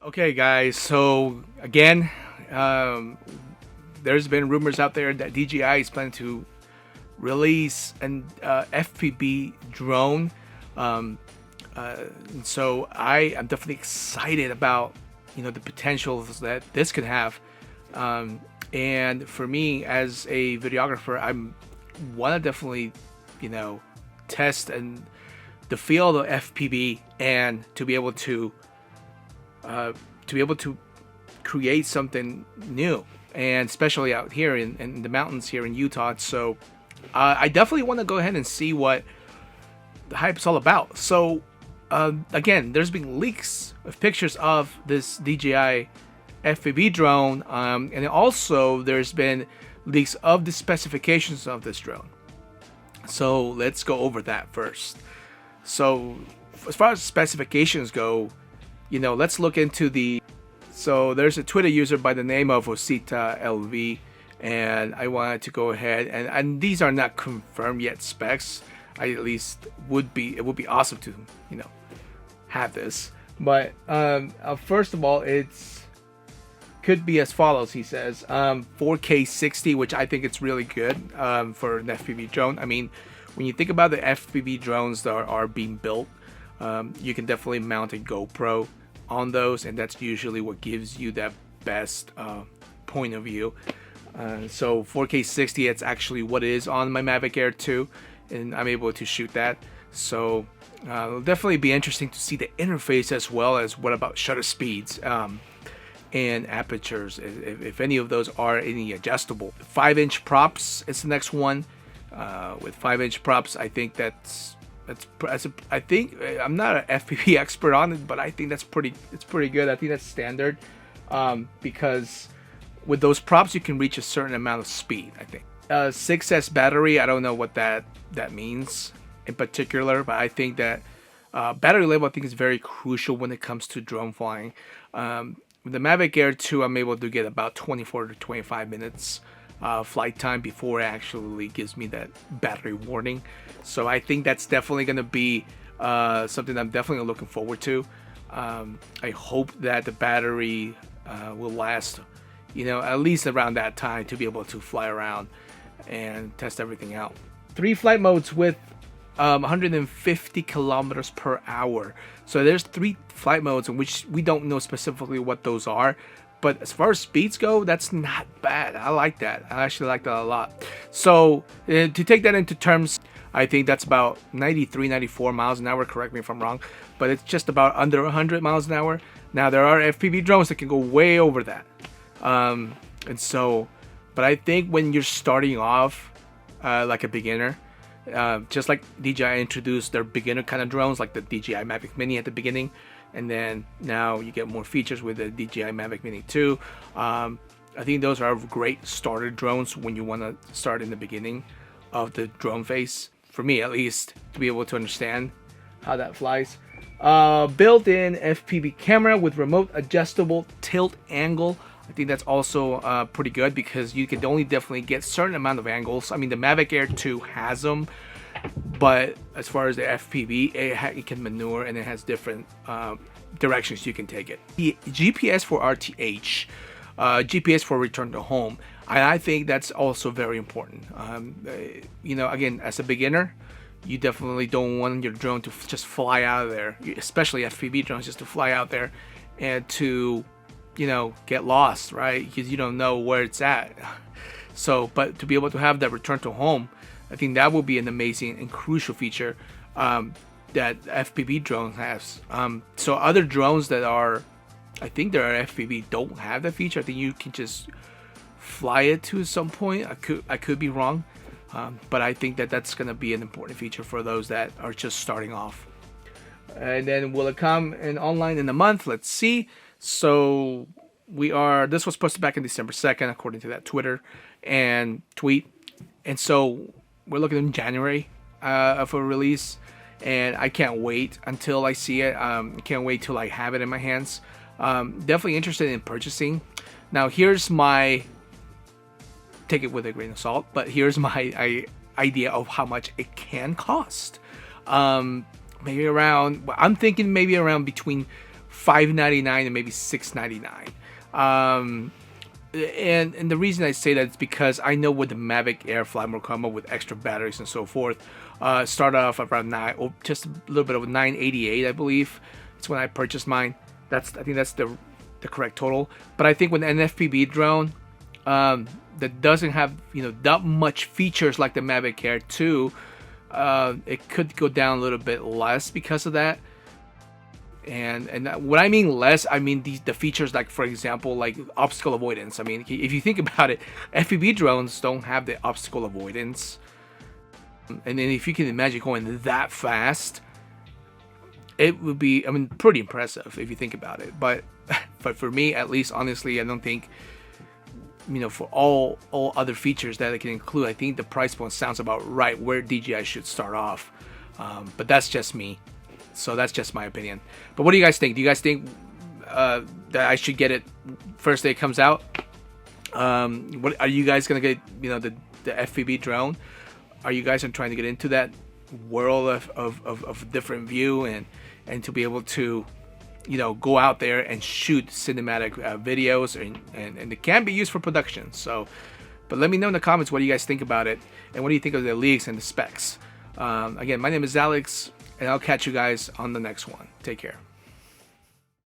Okay, guys. So again, um, there's been rumors out there that DJI is planning to release an FPV drone. Um, so I am definitely excited about the potentials that this could have. And for me as a videographer, I'm want to definitely you know test and the field of FPV and uh, to be able to create something new, and especially out here in the mountains here in Utah. So I definitely want to go ahead and see what the hype is all about. So again, there's been leaks of pictures of this DJI FPV drone, and also there's been leaks of the specifications of this drone. So let's go over that first. So as far as specifications go, let's look into the. So there's a Twitter user by the name of Osita LV, and I wanted to go ahead and these are not confirmed yet specs. I at least it would be awesome to have this. But first of all, it's could be as follows. He says 4K 60, which I think it's really good for an FPV drone. I mean, when you think about the FPV drones that are being built, you can definitely mount a GoPro on those, and that's usually what gives you that best point of view. So 4K 60, it's actually what is on my Mavic Air 2, and I'm able to shoot that. So it'll definitely be interesting to see the interface, as well as what about shutter speeds and apertures, if any of those are any adjustable. 5-inch props is the next one. With 5-inch props, I think I think I'm not an FPV expert on it, but I think it's pretty good. I think that's standard, because with those props you can reach a certain amount of speed. I think 6S battery, I don't know what that means in particular, but I think that battery level I think is very crucial when it comes to drone flying. With the Mavic Air 2, I'm able to get about 24 to 25 minutes flight time before it actually gives me that battery warning. So I think that's definitely going to be something I'm definitely looking forward to. I hope that the battery will last at least around that time to be able to fly around and test everything out. 3 flight modes with 150 kilometers per hour. So there's 3 flight modes in which we don't know specifically what those are. But as far as speeds go, that's not bad. I like that. I actually like that a lot. So to take that into terms, I think that's about 93, 94 miles an hour. Correct me if I'm wrong. But it's just about under 100 miles an hour. Now, there are FPV drones that can go way over that. But I think when you're starting off like a beginner, just like DJI introduced their beginner kind of drones, like the DJI Mavic Mini at the beginning, and then now you get more features with the DJI Mavic Mini 2. I think those are great starter drones when you want to start in the beginning of the drone phase, for me at least, to be able to understand how that flies. Built-in FPV camera with remote adjustable tilt angle. I think that's also pretty good, because you can only definitely get certain amount of angles. I mean, the Mavic Air 2 has them, but as far as the FPV, it can maneuver, and it has different directions you can take it. The GPS for RTH, GPS for return to home, and I think that's also very important. Again, as a beginner, you definitely don't want your drone to just fly out of there, especially FPV drones, just to fly out there and to get lost, right? Because you don't know where it's at. So, but to be able to have that return to home, I think that will be an amazing and crucial feature that FPV drone has. So other drones that are, I think there are FPV, don't have that feature. I think you can just fly it to some point. I could be wrong, but I think that that's going to be an important feature for those that are just starting off. And then will it come in online in a month? Let's see. So this was posted back on December 2nd, according to that Twitter and tweet. And so we're looking in January of a release, and I can't wait until I see it. I can't wait till I have it in my hands. Definitely interested in purchasing. Now, here's my, take it with a grain of salt, but here's my idea of how much it can cost. I'm thinking maybe around between $5.99 and maybe $6.99. And the reason I say that is because I know with the Mavic Air Fly More Combo with extra batteries and so forth, start off around just a little bit over $988, I believe. It's when I purchased mine. I think that's the correct total. But I think with an FPV drone that doesn't have that much features like the Mavic Air 2, it could go down a little bit less because of that. And when I mean less, I mean the features, like for example, like obstacle avoidance. I mean, if you think about it, FPV drones don't have the obstacle avoidance. And then if you can imagine going that fast, it would be, I mean, pretty impressive if you think about it. But for me, at least, honestly, I don't think, for all other features that it can include, I think the price point sounds about right where DJI should start off. But that's just me. So that's just my opinion. But what do you guys think? Do you guys think that I should get it first day it comes out? What are you guys gonna get? The FPV drone. Are you guys trying to get into that world of different view and to be able to go out there and shoot cinematic videos and it can be used for production. So, but let me know in the comments what do you guys think about it and what do you think of the leaks and the specs. Again, my name is Alex. And I'll catch you guys on the next one. Take care.